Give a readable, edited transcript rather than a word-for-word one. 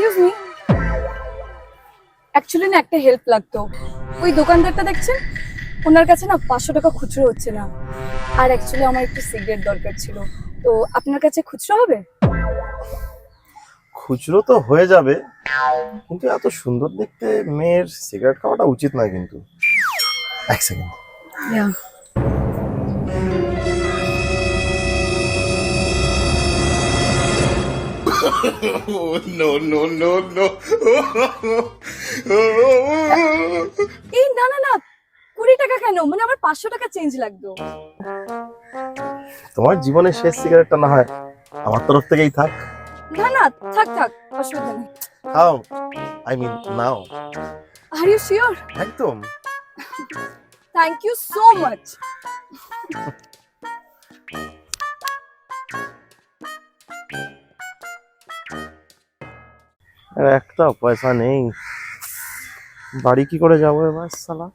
Excuse me, actually না একটা help লাগতো। ওই দোকানদারটা দেখছেন, ওনার কাছে না 500 টাকা খুচরো হচ্ছে না। আর অ্যাকচুয়ালি আমার একটু সিগারেট দরকার ছিল, তো আপনার কাছে খুচরো হবে? খুচরো তো হয়ে যাবে, কিন্তু এত সুন্দর দেখতে মেয়ের সিগারেট খাওয়াটা উচিত নয় কিন্তু। এক সেকেন্ড। ইয়া। No, no, no, no. এই না না না, 20 টাকা কেন, মানে আমার 500 টাকা চেঞ্জ লাগতো। তোমার জীবনের শেষ সিগারেটটা না হয় আমার তরফ থেকেই থাক। না না, থাক থাক, অসুবিধা নেই। How, I mean now. Are you sure? একদম। Thank you so much. আর একটা পয়সা নেই, বাড়ি কি করে যাবো এবার সালা।